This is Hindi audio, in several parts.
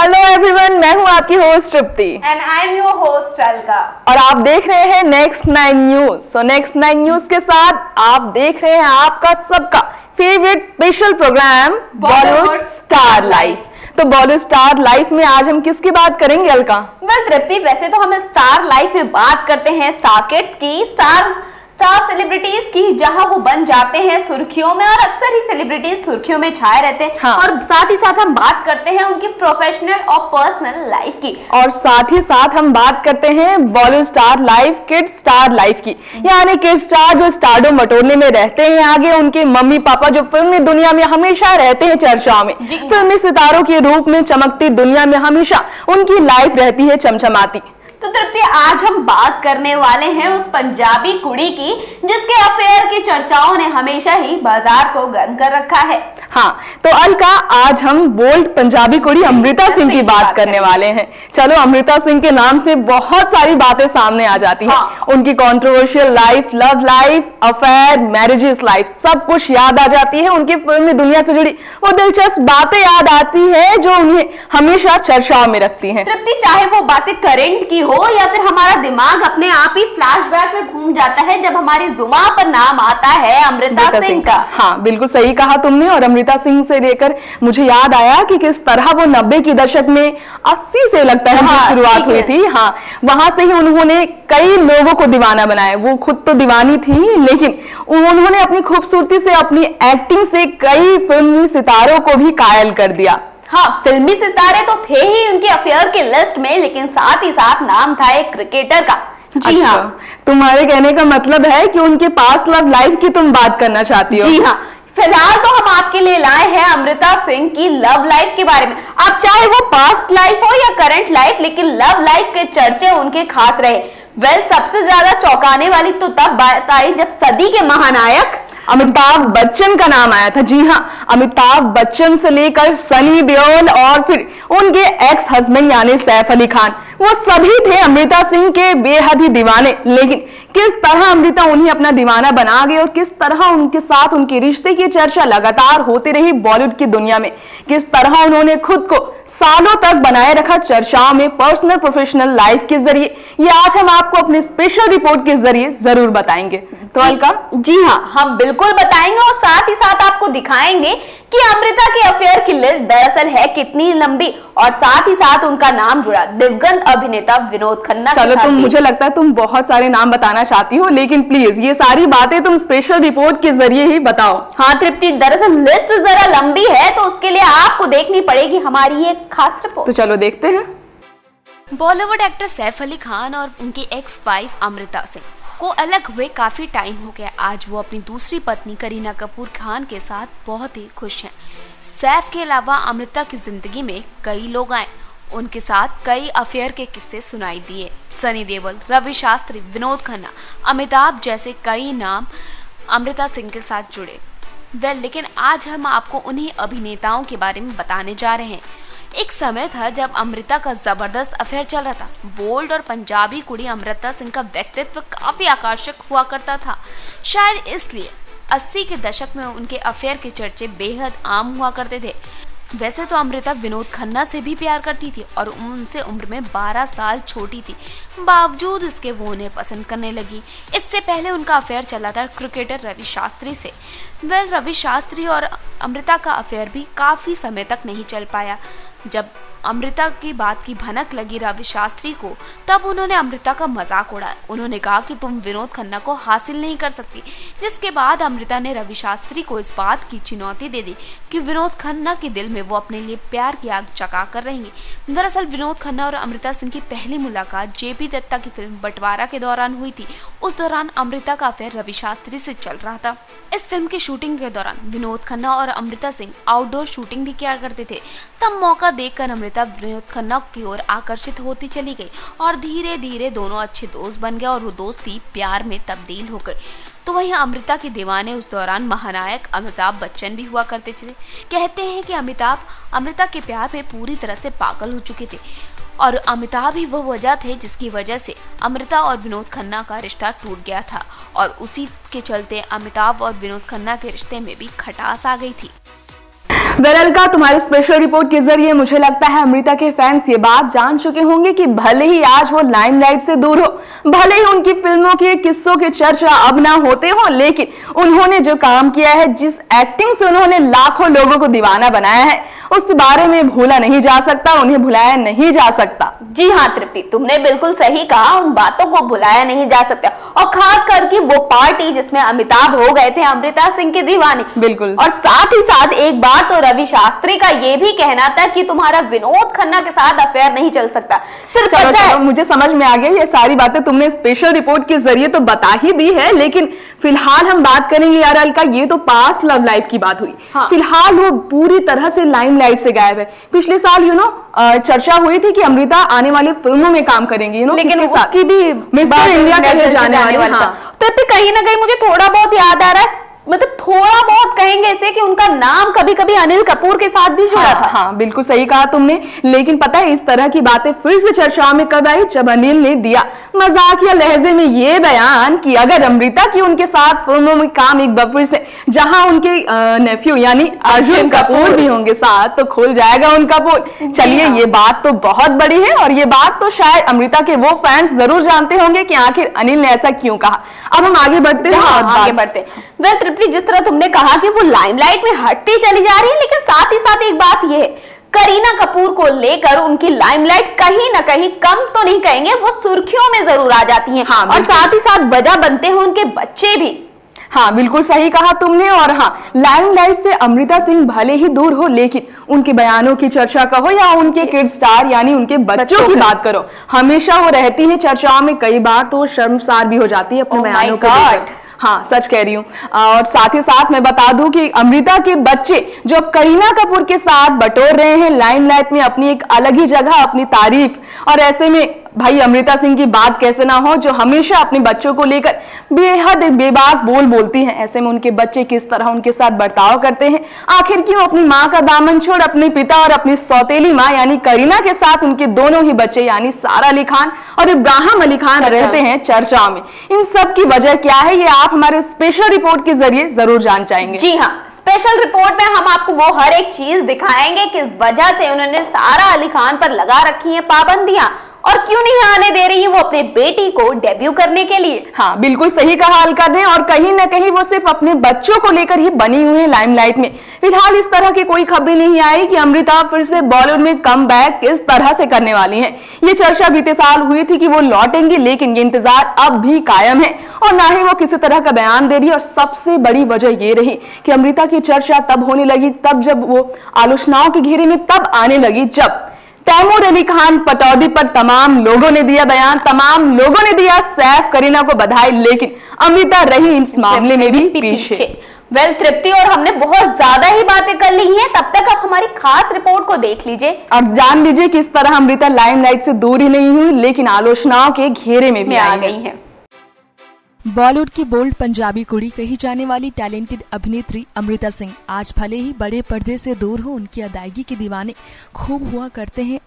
हेलो एवरीवन, मैं हूँ आपकी host Tripti and I am your host Alka और आप देख रहे हैं next 9 news. So next 9 news के साथ आप देख रहे हैं आपका सबका favourite special programme Bollywood star life. तो बॉलीवुड स्टार लाइफ में आज हम किसकी बात करेंगे अलका? वेल तृप्ति, वैसे तो हम स्टार लाइफ में बात करते हैं स्टार किड्स की, स्टार सेलिब्रिटीज की, जहां वो बन जाते हैं सुर्खियों में और अक्सर ही सेलिब्रिटीज सुर्खियों में छाए रहते हैं। हाँ। और साथ ही साथ हम बात करते हैं उनकी प्रोफेशनल और पर्सनल लाइफ की, और साथ ही साथ हम बात करते हैं Bollywood star life, kids star life की, यानी किड्स स्टार जो स्टारडम बटोरने में रहते हैं आगे, उनके मम्मी पापा जो फिल्मी दुनिया में हमेशा रहते हैं चर्चा में, फिल्मी सितारों के रूप में चमकती दुनिया में हमेशा उनकी लाइफ रहती है चमचमाती। तो तृप्ति, आज हम बात करने वाले हैं उस पंजाबी कुड़ी की जिसके अफेयर की चर्चाओं ने हमेशा ही बाजार को गर्म कर रखा है। हाँ, तो अलका, आज हम बोल्ड पंजाबी कुड़ी अमृता सिंह की बात करने वाले हैं। चलो, अमृता सिंह के नाम से बहुत सारी बातें सामने आ जाती हैं। हाँ। उनकी controversial life, love life, affair, marriages life, सब कुछ याद आ जाती है। उनकी फिल्मी दुनिया से जुड़ी वो दिलचस्प बातें याद आती है जो उन्हें हमेशा चर्चाओं में रखती हैं। तृप्ति, चाहे वो बातें करंट की हो या फिर हमारा दिमाग अपने आप ही फ्लैशबैक में घूम जाता है जब हमारी जुबान पर नाम आता है अमृता सिंह का। हाँ, बिल्कुल सही कहा तुमने। और अमृता सिंह से लेकर मुझे याद आया कि किस तरह वो 90 के दशक में 80 से लगता है शुरुआत हुई थी। हाँ, वहां से ही उन्होंने कई लोगों को दीवाना बनाया। वो खुद तो दीवानी थी, लेकिन उन्होंने अपनी खूबसूरती से, अपनी एक्टिंग से कई फिल्मी सितारों को भी कायल कर दिया। हाँ, फिल्मी सितारे तो थे ही उनके अफेयर की लिस्ट में, लेकिन साथ ही साथ नाम था एक क्रिकेटर का। जी हाँ, तुम्हारे कहने का मतलब है कि उनके पास्ट लव लाइफ की तुम बात करना चाहती हो? जी हाँ, फिलहाल तो हम आपके लिए लाए हैं अमृता सिंह की लव लाइफ के बारे में। अब चाहे वो पास्ट लाइफ हो या करंट लाइफ, लेकिन लव लाइफ के चर्चे उनके खास रहे। वेल, सबसे ज्यादा चौंकाने वाली तो तब बात आई जब सदी के महानायक अमिताभ बच्चन का नाम आया था। जी हाँ, अमिताभ बच्चन से लेकर सनी देओल और फिर उनके एक्स हस्बैंड यानी सैफ अली खान, वो सभी थे अमृता सिंह के बेहद ही दीवाने। लेकिन किस तरह अमृता उन्हें अपना दीवाना बना गई और किस तरह उनके साथ उनके रिश्ते की चर्चा लगातार होती रही बॉलीवुड की दुनिया में, किस तरह उन्होंने खुद को सालों तक बनाए रखा चर्चाओं में पर्सनल प्रोफेशनल लाइफ के जरिए, ये आज हम आपको अपने स्पेशल रिपोर्ट के जरिए जरूर बताएंगे। तो अलका? जी हाँ, हम बिल्कुल बताएंगे और साथ ही साथ आपको दिखाएंगे कि अमृता के अफेयर की लिस्ट दरअसल है कितनी लंबी, और साथ ही साथ उनका नाम जुड़ा दिवंगत अभिनेता विनोद खन्ना। चलो, मुझे लगता है तुम बहुत सारे नाम बताना चाहती हो, लेकिन प्लीज ये सारी बातें तुम स्पेशल रिपोर्ट के जरिए ही बताओ। हाँ तृप्ति, दरअसल लिस्ट जरा लंबी है, तो उसके लिए आपको देखनी पड़ेगी हमारी ये खास रिपोर्ट। तो चलो देखते हैं। बॉलीवुड एक्टर सैफ अली खान और उनकी एक्स वाइफ अमृता सिंह को अलग हुए काफी टाइम हो गया। आज वो अपनी दूसरी पत्नी करीना कपूर खान के साथ बहुत ही खुश हैं। सैफ के अलावा अमृता की जिंदगी में कई लोग आए, उनके साथ कई अफेयर के किस्से सुनाई दिए। सनी देओल, रवि शास्त्री, विनोद खन्ना, अमिताभ जैसे कई नाम अमृता सिंह के साथ जुड़े। वेल, लेकिन आज हम आपको उन्हीं अभिनेताओं के बारे में बताने जा रहे हैं। एक समय था जब अमृता का जबरदस्त अफेयर चल रहा था। बोल्ड और पंजाबी कुड़ी अमृता सिंह का व्यक्तित्व काफी आकर्षक हुआ करता था। शायद इसलिए 80 के दशक में उनके अफेयर के चर्चे बेहद आम हुआ करते थे। वैसे तो अमृता विनोद खन्ना से भी प्यार करती थी और उनसे उम्र में 12 साल छोटी थी, बावजूद इसके वो उन्हें पसंद करने लगी। इससे पहले उनका अफेयर चला था क्रिकेटर रवि शास्त्री से। वेल, रवि शास्त्री और अमृता का अफेयर भी काफी समय तक नहीं चल पाया। जब अमृता की बात की भनक लगी रवि शास्त्री को, तब उन्होंने अमृता का मजाक उड़ाया। उन्होंने कहा कि तुम विनोद खन्ना को हासिल नहीं कर सकती, जिसके बाद अमृता ने रवि शास्त्री को इस बात की चुनौती दे दी कि विनोद खन्ना के दिल में वो अपने लिए प्यार की आग जगा कर रहेंगी। दरअसल विनोद खन्ना और अमृता सिंह की पहली मुलाकात जेपी दत्ता की फिल्म बंटवारा के दौरान हुई थी। उस दौरान अमृता का अफेयर रवि शास्त्री से चल रहा था। इस फिल्म की शूटिंग के दौरान विनोद खन्ना और अमृता सिंह आउटडोर शूटिंग भी किया करते थे। तब मौका देखकर अमृता विनोद खन्ना की ओर आकर्षित होती चली गई और धीरे धीरे दोनों अच्छे दोस्त बन गए और वो दोस्ती प्यार में तब्दील हो गई। तो वहीं अमृता के दीवाने उस दौरान महानायक अमिताभ बच्चन भी हुआ करते थे। कहते हैं कि अमिताभ अमृता के प्यार में पूरी तरह से पागल हो चुके थे और अमिताभ ही वो वजह थे जिसकी वजह से अमृता और विनोद खन्ना का रिश्ता टूट गया था और उसी के चलते अमिताभ और विनोद खन्ना के रिश्ते में भी खटास आ गई थी। वेरल का तुम्हारी स्पेशल रिपोर्ट के जरिए मुझे लगता है अमृता के फैंस ये बात जान चुके होंगे कि भले ही आज वो लाइमलाइट से दूर हो, भले ही उनकी फिल्मों के किस्सों की चर्चा अब ना होते हो, लेकिन उन्होंने जो काम किया है, जिस एक्टिंग से उन्होंने लाखों लोगों को दीवाना बनाया है, उस बारे में भूला नहीं जा सकता, उन्हें भुलाया नहीं जा सकता। जी हाँ तृप्ति, तुमने बिल्कुल सही कहा, उन बातों को भुलाया नहीं जा सकता, और खास करके वो पार्टी जिसमें अमिताभ हो गए थे अमृता सिंह के दीवाने। बिल्कुल। और साथ ही साथ एक बार तो रवि शास्त्री का ये भी कहना था कि तुम्हारा विनोद खन्ना के साथ अफेयर नहीं चल सकता। फिर चलो, मुझे समझ में आ गया, ये सारी बातें तुमने स्पेशल रिपोर्ट के जरिए तो बता ही दी है, लेकिन फिलहाल हम बात करेंगे यार अलका, ये तो पास्ट लव लाइफ की बात हुई। हाँ। फिलहाल वो पूरी तरह से लाइमलाइट से गायब है। पिछले साल चर्चा हुई थी कि अमृता आने वाली फिल्मों में काम करेंगी, लेकिन उसकी भी मिस्टर इंडिया कहे जाने वाला। तो कहीं ना कहीं मुझे थोड़ा बहुत याद आ रहा है, मतलब थोड़ा बहुत कहेंगे इसे कि उनका नाम कभी कभी अनिल कपूर के साथ भी जुड़ा था। हाँ, बिल्कुल सही कहा तुमने, लेकिन पता है इस तरह की बातें फिर से चर्चाओं में कब आई, जब अनिल ने दिया मजाकिया लहजे में ये बयान कि अगर अमृता की उनके साथ फिल्मों में काम एक बार फिर से, जहां उनके नेफ्यू यानी अर्जुन कपूर भी होंगे साथ, तो खुल जाएगा उनका पोल। चलिए, ये बात तो बहुत बड़ी है, और ये बात तो शायद अमृता के वो फैंस जरूर जानते होंगे कि आखिर अनिल ने ऐसा क्यों कहा। अब हम आगे बढ़ते हैं। आगे बढ़ते हैं। जिस तरह तुमने कहा कि वो लाइमलाइट में हटती चली जा रही है, लेकिन साथ ही साथ एक बात यह है, करीना कपूर को लेकर उनकी लाइमलाइट कहीं ना कहीं कम तो नहीं कहेंगे, वो सुर्खियों में जरूर आ जाती हैं। हाँ, और साथ ही साथ वजह बनते हैं उनके बच्चे भी। हाँ, बिल्कुल सही कहा तुमने। और हाँ, लाइमलाइट से अमृता सिंह भले ही दूर हो, लेकिन उनके बयानों की चर्चा कहो या उनके किड स्टार यानी उनके बच्चों की बात करो, हमेशा वो रहती है चर्चाओं में। कई बार तो शर्मसार भी हो जाती है अपने बयानों को लेकर। हाँ, सच कह रही हूँ। और साथ ही साथ मैं बता दूं कि अमृता के बच्चे जो करीना कपूर के साथ बटोर रहे हैं लाइमलाइट में अपनी एक अलग ही जगह, अपनी तारीफ। और ऐसे में भाई अमृता सिंह की बात कैसे ना हो, जो हमेशा अपने बच्चों को लेकर बेहद बेबाक बोलती हैं। ऐसे में उनके बच्चे किस तरह उनके साथ बर्ताव करते हैं, आखिर क्यों अपनी माँ का दामन छोड़ अपने पिता और अपनी सौतेली माँ यानी करीना के साथ उनके दोनों ही बच्चे यानी सारा अली खान और इब्राहिम अली खान रहते हैं चर्चा में। इन सब की वजह क्या है, ये आप हमारे स्पेशल रिपोर्ट के जरिए जरूर जान जाएंगे। जी हाँ, स्पेशल रिपोर्ट में हम आपको वो हर एक चीज दिखाएंगे किस वजह से उन्होंने सारा अली खान पर लगा रखी है पाबंदियां, और क्यों नहीं आने दे रही है वो अपने बेटी को डेब्यू करने के लिए। हाँ, बिल्कुल सही कहा अलका ने। और कहीं ना कहीं वो सिर्फ अपने बच्चों को लेकर ही बनी हुई है लाइमलाइट में। फिलहाल इस तरह की कोई खबरें नहीं आई कि अमृता फिर से बॉलीवुड में कम बैक किस तरह से करने वाली हैं। ये चर्चा बीते साल हुई थी कि वो लौटेंगी, लेकिन ये इंतजार अब भी कायम है और ना ही वो किसी तरह का बयान दे रही है। और सबसे बड़ी वजह ये रही कि अमृता की चर्चा तब होने लगी, तब जब वो आलोचनाओं के घेरे में तब आने लगी जब तैमूर अली खान पटौदी पर तमाम लोगों ने दिया बयान, तमाम लोगों ने दिया सैफ करीना को बधाई, लेकिन अमृता रही इस मामले में भी पीछे। वेल तृप्ति, और हमने बहुत ज्यादा ही बातें कर ली हैं, तब तक आप हमारी खास रिपोर्ट को देख लीजिए और जान लीजिए किस तरह अमृता लाइमलाइट से दूर ही नहीं हुई, लेकिन आलोचनाओं के घेरे में भी आ गई है। बॉलीवुड की बोल्ड पंजाबी कुड़ी कही जाने वाली टैलेंटेड अभिनेत्री अमृता सिंह आज भले ही बड़े पर्दे से दूर हो, उनकी अदायगी के दीवाने खूब हुआ करते हैं।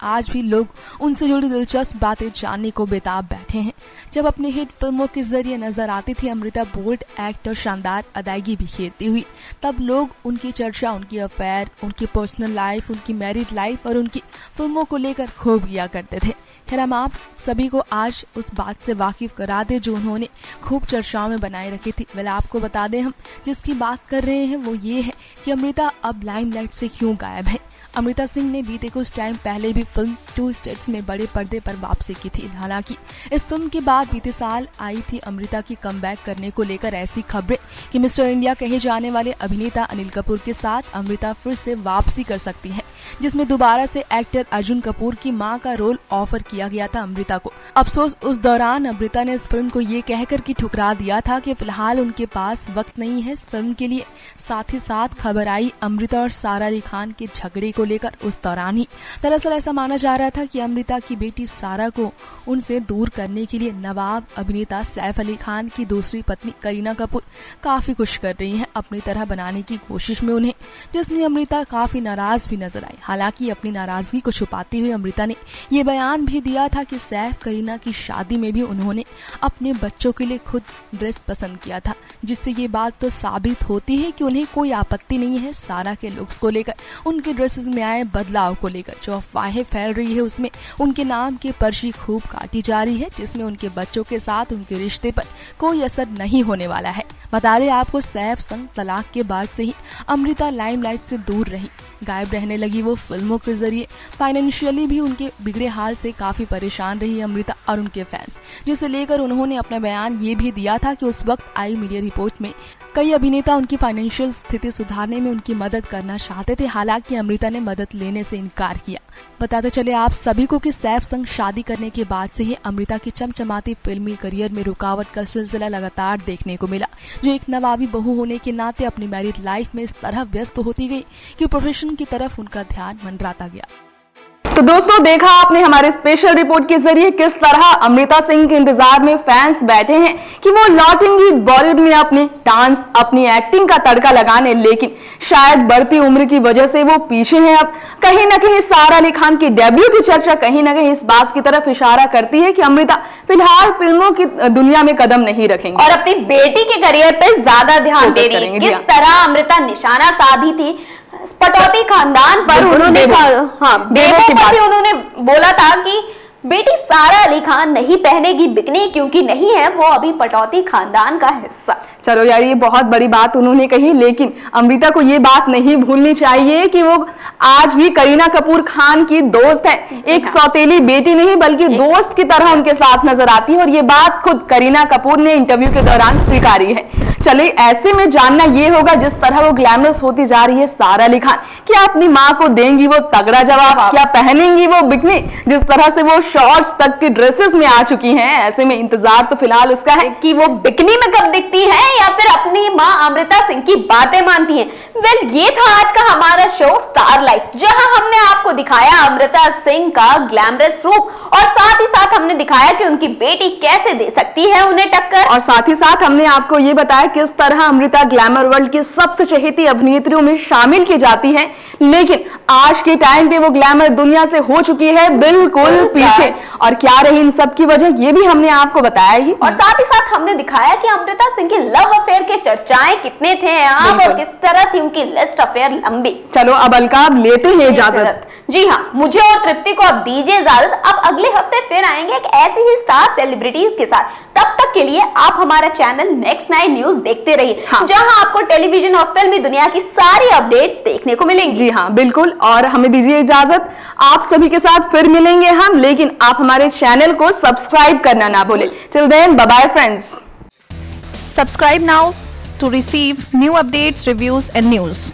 आज भी लोग उनसे जुड़ी दिलचस्प बातें जानने को बेताब बैठे हैं। जब अपने हिट फिल्मों के जरिए नजर आती थी अमृता बोल्ड एक्ट और शानदार अदायगी बिखेरती हुई, तब लोग उनकी चर्चा उनकी अफेयर, उनकी पर्सनल लाइफ, उनकी मैरिड लाइफ और उनकी फिल्मों को लेकर खूब किया करते थे। खैर, हम आप सभी को आज उस बात से वाकिफ करा दे जो उन्होंने खूब चर्चाओं में बनाए रखी थी। वेल, आपको बता दें हम जिसकी बात कर रहे हैं वो ये है कि अमृता अब लाइमलाइट से क्यों गायब है। अमृता सिंह ने बीते कुछ टाइम पहले भी फिल्म 2 स्टेट्स में बड़े पर्दे पर वापसी की थी। हालांकि इस फिल्म के बाद बीते साल आई थी अमृता की कमबैक करने को लेकर ऐसी खबरें कि मिस्टर इंडिया कहे जाने वाले अभिनेता अनिल कपूर के साथ अमृता फिर से वापसी कर सकती है, जिसमें दोबारा से एक्टर अर्जुन कपूर की मां का रोल ऑफर किया गया था अमृता को। अफसोस उस दौरान अमृता ने इस फिल्म को ये कहकर कि ठुकरा दिया था कि फिलहाल उनके पास वक्त नहीं है इस फिल्म के लिए। साथ ही साथ खबर आई अमृता और सारा अली खान के झगड़े को लेकर उस दौरान ही। दरअसल ऐसा माना जा रहा था कि अमृता की बेटी सारा को उनसे दूर करने के लिए नवाब अभिनेता सैफ अली खान की दूसरी पत्नी करीना कपूर काफी कुछ कर रही हैं अपनी तरह बनाने की कोशिश में उन्हें, जिसमें अमृता काफी नाराज भी नजर आई। हालांकि अपनी नाराजगी को छुपाते हुए अमृता ने ये बयान भी दिया था कि सैफ करीना की शादी में भी उन्होंने अपने बच्चों के लिए खुद ड्रेस पसंद किया था, जिससे ये बात तो साबित होती है कि उन्हें कोई आपत्ति नहीं है सारा के लुक्स को लेकर, उनके ड्रेसेस में आए बदलाव को लेकर। जो अफवाहें फैल रही है उसमें उनके नाम की पर्ची खूब काटी जा रही है, जिसमें उनके बच्चों के साथ उनके रिश्ते पर कोई असर नहीं होने वाला है। बता दें आपको, सैफ संग तलाक के बाद से ही अमृता लाइमलाइट से दूर रही, गायब रहने लगी। वो फिल्मों के जरिए फाइनेंशियली भी उनके बिगड़े हाल से काफी परेशान रही अमृता और उनके फैंस, जिसे लेकर उन्होंने अपना बयान ये भी दिया था कि उस वक्त आई मीडिया रिपोर्ट में कई अभिनेता उनकी फाइनेंशियल स्थिति सुधारने में उनकी मदद करना चाहते थे, हालांकि अमृता ने मदद लेने से इनकार किया। बताते चले आप सभी को कि सैफ संग शादी करने के बाद से ही अमृता की चमचमाती फिल्मी करियर में रुकावट का सिलसिला लगातार देखने को मिला, जो एक नवाबी बहू होने के नाते अपनी मैरिड लाइफ में इस तरह व्यस्त होती गई कि प्रोफेशन की तरफ उनका ध्यान मंडराता गया। तो दोस्तों, देखा आपने हमारे स्पेशल रिपोर्ट के जरिए किस तरह अमृता सिंह के इंतजार में फैंस बैठे हैं कि वो लौटेंगी बॉलीवुड में अपने डांस, अपनी एक्टिंग का तड़का लगाने, लेकिन शायद बढ़ती उम्र की वजह से वो पीछे हैं। अब कहीं ना कहीं सारा अली खान की डेब्यू की चर्चा कहीं ना कहीं इस बात की तरफ इशारा करती है कि अमृता फिलहाल फिल्मों की दुनिया में कदम नहीं रखेंगी और अपनी बेटी के करियर पे ज्यादा ध्यान दे रही है। किस तरह अमृता निशाना साधी थी पटौती खानदान पर, उन्होंने उन्होंने बोला था कि बेटी सारा अली खान नहीं पहनेगी बिकनी, क्योंकि नहीं है वो अभी पटौती खानदान का हिस्सा। चलो यार, ये बहुत बड़ी बात उन्होंने कही, लेकिन अमृता को ये बात नहीं भूलनी चाहिए कि वो आज भी करीना कपूर खान की दोस्त है, एक सौतेली बेटी नहीं बल्कि दोस्त की तरह उनके साथ नजर आती है, और ये बात खुद करीना कपूर ने इंटरव्यू के दौरान स्वीकारी है। चलिए, ऐसे में जानना ये होगा, जिस तरह वो ग्लैमरस होती जा रही है सारा अली खान, क्या अपनी माँ को देंगी वो तगड़ा जवाब, क्या पहनेंगी वो बिकनी, जिस तरह से वो शॉर्ट्स तक की ड्रेसेस में आ चुकी हैं। ऐसे में इंतजार तो फिलहाल उसका है कि वो बिकनी में कब दिखती है या फिर अपनी माँ अमृता सिंह की बातें मानती हैं। वेल, ये था आज का हमारा शो स्टार लाइफ, जहां हमने आपको दिखाया अमृता सिंह का ग्लैमरस रूप, और साथ ही साथ हमने दिखाया कि उनकी बेटी कैसे दे सकती है उन्हें टक्कर, और साथ ही साथ हमने आपको ये बताया किस तरह अमृता ग्लैमर वर्ल्ड की सबसे चहेती अभिनेत्रियों में शामिल की जाती है, लेकिन आज के टाइम पे वो ग्लैमर दुनिया से हो चुकी है बिल्कुल पीछे। और क्या रही इन सब की वजह, ये भी हमने आपको बताया ही, और साथ ही साथ हमने दिखाया कि अमृता सिंह की लव अफेयर के चर्चाएं कितने थे आप, और किस तरह थी उनकी लिस्ट अफेयर लंबी। चलो अब अलकाब लेते हैं इजाजत। जी हाँ, मुझे और तृप्ति को अब दीजिए इजाजत। अब अगले हफ्ते फिर आएंगे एक ऐसी ही स्टार सेलिब्रिटीज के साथ। तब तक के लिए आप हमारा चैनल नेक्स्ट 9 न्यूज देखते रहिए, जहां आपको टेलीविजन और फिल्मी दुनिया की सारी अपडेट्स देखने को मिलेंगी। जी हाँ, बिल्कुल, और हमें दीजिए इजाजत। आप सभी के साथ फिर मिलेंगे हम, लेकिन आप हमारे चैनल को सब्सक्राइब करना ना भूलें। Till then, bye bye friends. Subscribe now to receive new updates, reviews and news.